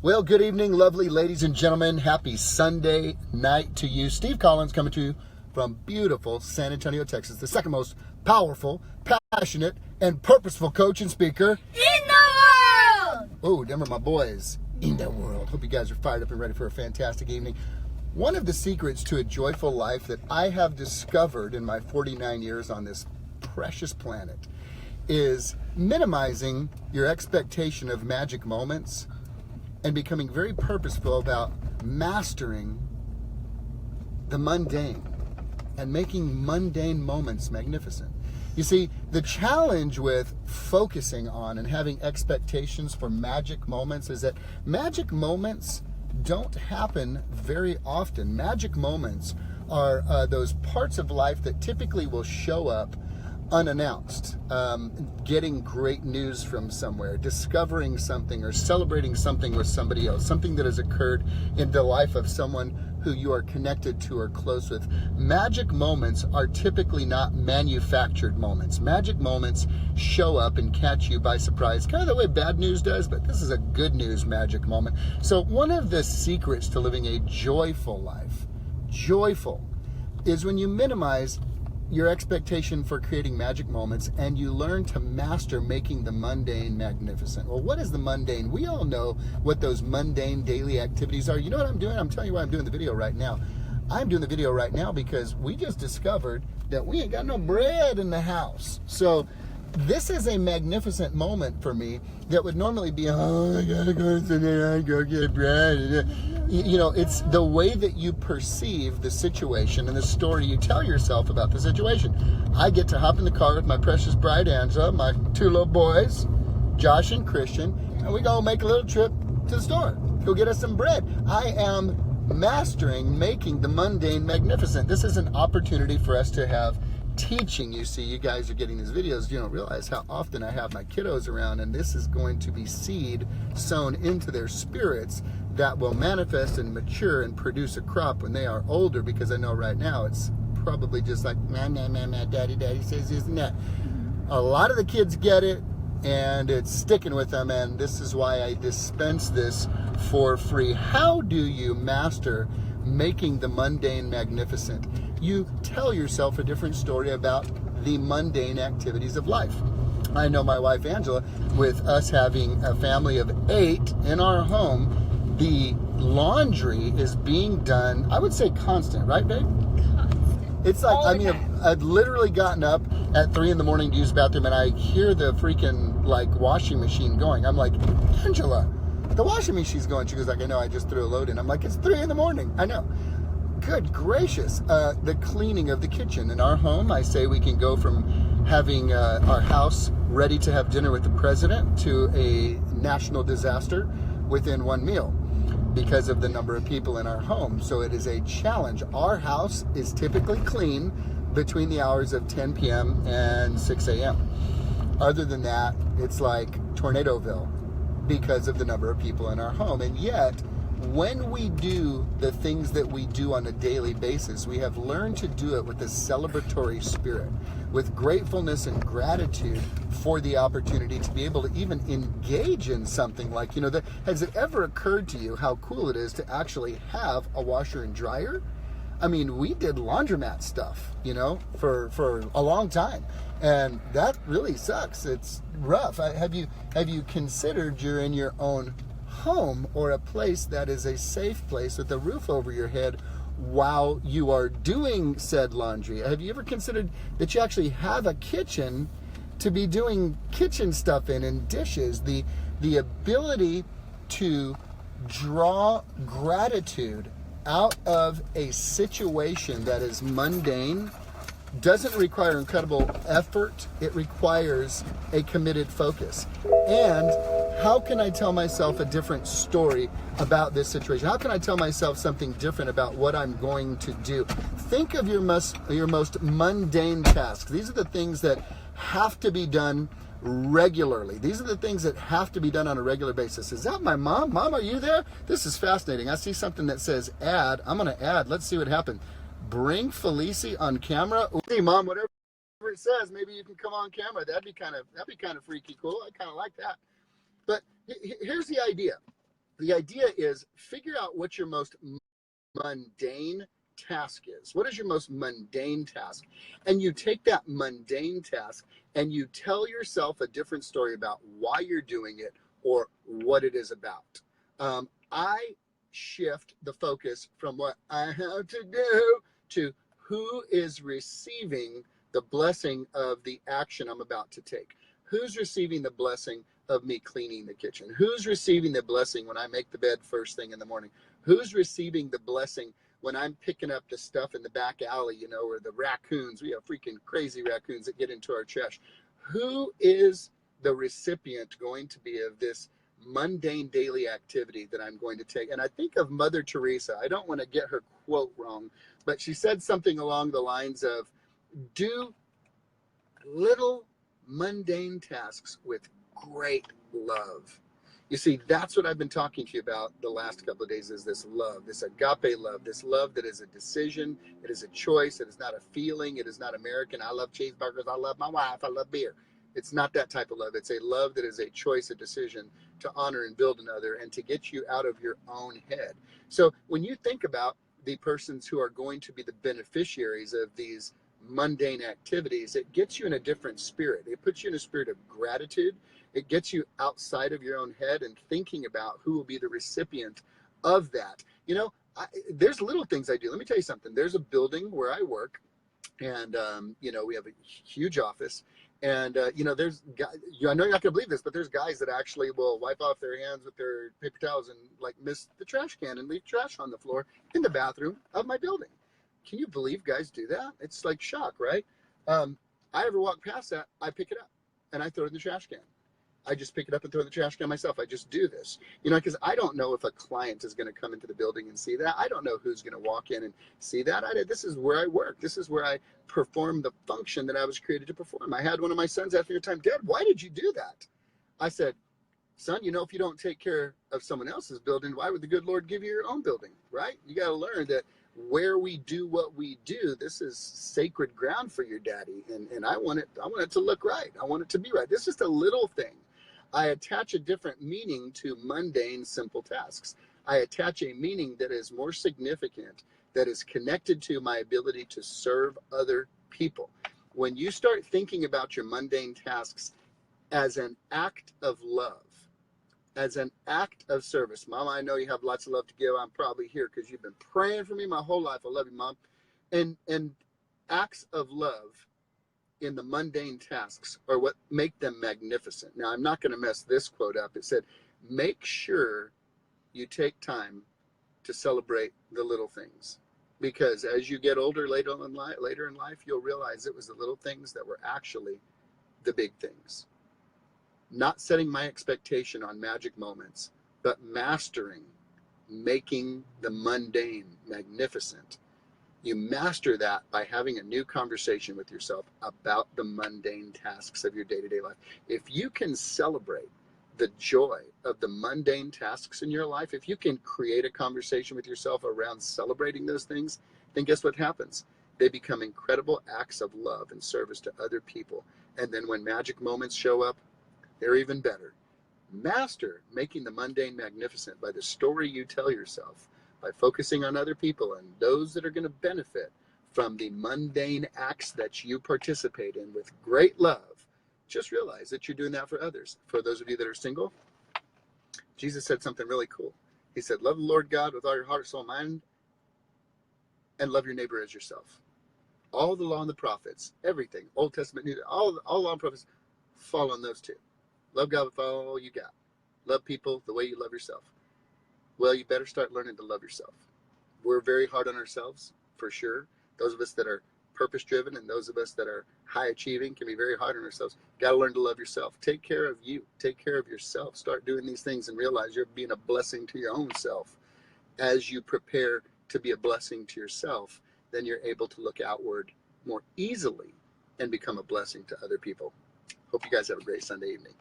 Well, good evening, lovely ladies and gentlemen. Happy Sunday night to you. Steve Collins coming to you from beautiful San Antonio, Texas, the second most powerful, passionate, and purposeful coach and speaker in the world. Oh, them are my boys in the world. Hope you guys are fired up and ready for a fantastic evening. One of the secrets to a joyful life that I have discovered in my 49 years on this precious planet is minimizing your expectation of magic moments and becoming very purposeful about mastering the mundane and making mundane moments magnificent. You see, the challenge with focusing on and having expectations for magic moments is that magic moments don't happen very often. Magic moments are those parts of life that typically will show up unannounced. Getting great news from somewhere, discovering something, or celebrating something with somebody else, something that has occurred in the life of someone who you are connected to or close with. Magic moments are typically not manufactured moments. Magic moments show up and catch you by surprise, kind of the way bad news does, but this is a good news magic moment. So one of the secrets to living a joyful life, is when you minimize your expectation for creating magic moments and you learn to master making the mundane magnificent. Well, what is the mundane? We all know what those mundane daily activities are. You know what I'm doing? I'm telling you why I'm doing the video right now. I'm doing the video right now because we just discovered that we ain't got no bread in the house. So this is a magnificent moment for me that would normally be, oh, I gotta go sit there and go get bread. You know, it's the way that you perceive the situation and the story you tell yourself about the situation. I get to hop in the car with my precious bride Angela, my two little boys, Josh and Christian, and we go make a little trip to the store, go get us some bread. I am mastering making the mundane magnificent. This is an opportunity for us to have teaching. You see, you guys are getting these videos, you don't realize how often I have my kiddos around, and this is going to be seed sown into their spirits that will manifest and mature and produce a crop when they are older, because I know right now it's probably just like, daddy says, isn't that? A lot of the kids get it, and it's sticking with them, and this is why I dispense this for free. How do you master making the mundane magnificent? You tell yourself a different story about the mundane activities of life. I know my wife Angela, with us having a family of 8 in our home, the laundry is being done, I would say constant, right, babe? Constant. It's like, I mean, I've literally gotten up at 3 in the morning to use the bathroom, and I hear the freaking, like, washing machine going. I'm like, Angela, the washing machine's going. She goes like, I know, I just threw a load in. I'm like, it's 3 in the morning. I know. Good gracious. The cleaning of the kitchen. In our home, I say we can go from having our house ready to have dinner with the president to a national disaster within one meal because of the number of people in our home. So it is a challenge. Our house is typically clean between the hours of 10 p.m. and 6 a.m. Other than that, it's like Tornadoville because of the number of people in our home. And yet, when we do the things that we do on a daily basis, we have learned to do it with a celebratory spirit, with gratefulness and gratitude for the opportunity to be able to even engage in something like, you know, has it ever occurred to you how cool it is to actually have a washer and dryer? I mean, we did laundromat stuff, you know, for a long time, and that really sucks. It's rough. Have you considered you're in your own home or a place that is a safe place with a roof over your head while you are doing said laundry? Have you ever considered that you actually have a kitchen to be doing kitchen stuff in and dishes? The ability to draw gratitude out of a situation that is mundane doesn't require incredible effort. It requires a committed focus. And how can I tell myself a different story about this situation? How can I tell myself something different about what I'm going to do? Think of your most mundane tasks. These are the things that have to be done regularly. These are the things that have to be done on a regular basis. Is that my mom? Mom, are you there? This is fascinating. I see something that says add. I'm going to add. Let's see what happens. Bring Felicie on camera. Hey, Mom, whatever it says, maybe you can come on camera. That'd be kind of freaky cool. I kind of like that. But here's the idea. the idea is figure out what your most mundane task is. What is your most mundane task? And you take that mundane task and you tell yourself a different story about why you're doing it or what it is about. I shift the focus from what I have to do to who is receiving the blessing of the action I'm about to take. Who's receiving the blessing of me cleaning the kitchen? Who's receiving the blessing when I make the bed first thing in the morning? Who's receiving the blessing when I'm picking up the stuff in the back alley, or the raccoons? We have freaking crazy raccoons that get into our trash. Who is the recipient going to be of this mundane daily activity that I'm going to take? And I think of Mother Teresa. I don't want to get her quote wrong, but she said something along the lines of, do little mundane tasks with great love. You see, that's what I've been talking to you about the last couple of days, is this love, this agape love, this love that is a decision, it is a choice, it is not a feeling, it is not American. I love cheeseburgers, I love my wife, I love beer. It's not that type of love. It's a love that is a choice, a decision to honor and build another and to get you out of your own head. So when you think about the persons who are going to be the beneficiaries of these mundane activities, it gets you in a different spirit. It puts you in a spirit of gratitude. It gets you outside of your own head and thinking about who will be the recipient of that. There's little things I do. Let me tell you something. There's a building where I work, and we have a huge office, and there's guys, I know you're not gonna believe this, but there's guys that actually will wipe off their hands with their paper towels and miss the trash can and leave trash on the floor in the bathroom of my building. Can you believe guys do that? It's like shock, right? I ever walk past that, I pick it up and I throw it in the trash can. I just pick it up and throw it in the trash can myself. I just do this, because I don't know if a client is going to come into the building and see that. I don't know who's going to walk in and see that. This is where I work. This is where I perform the function that I was created to perform. I had one of my sons ask me one time, Dad, why did you do that? I said, son, if you don't take care of someone else's building, why would the good Lord give you your own building, right? You got to learn that where we do what we do, this is sacred ground for your daddy. And I want it to look right. I want it to be right. This is just a little thing. I attach a different meaning to mundane, simple tasks. I attach a meaning that is more significant, that is connected to my ability to serve other people. When you start thinking about your mundane tasks as an act of love, as an act of service. Mom, I know you have lots of love to give. I'm probably here because you've been praying for me my whole life. I love you, Mom. And acts of love in the mundane tasks are what make them magnificent. Now, I'm not going to mess this quote up. It said, make sure you take time to celebrate the little things. Because as you get older, later in life, you'll realize it was the little things that were actually the big things. Not setting my expectation on magic moments, but mastering making the mundane magnificent. You master that by having a new conversation with yourself about the mundane tasks of your day-to-day life. If you can celebrate the joy of the mundane tasks in your life, if you can create a conversation with yourself around celebrating those things, then guess what happens? They become incredible acts of love and service to other people. And then when magic moments show up, they're even better. Master making the mundane magnificent by the story you tell yourself, by focusing on other people and those that are going to benefit from the mundane acts that you participate in with great love. Just realize that you're doing that for others. For those of you that are single, Jesus said something really cool. He said, love the Lord God with all your heart, soul, mind, and love your neighbor as yourself. All the law and the prophets, everything, Old Testament, New, all law and prophets, fall on those two. Love God with all you got. Love people the way you love yourself. Well, you better start learning to love yourself. We're very hard on ourselves, for sure. Those of us that are purpose-driven and those of us that are high-achieving can be very hard on ourselves. Got to learn to love yourself. Take care of you. Take care of yourself. Start doing these things and realize you're being a blessing to your own self. As you prepare to be a blessing to yourself, then you're able to look outward more easily and become a blessing to other people. Hope you guys have a great Sunday evening.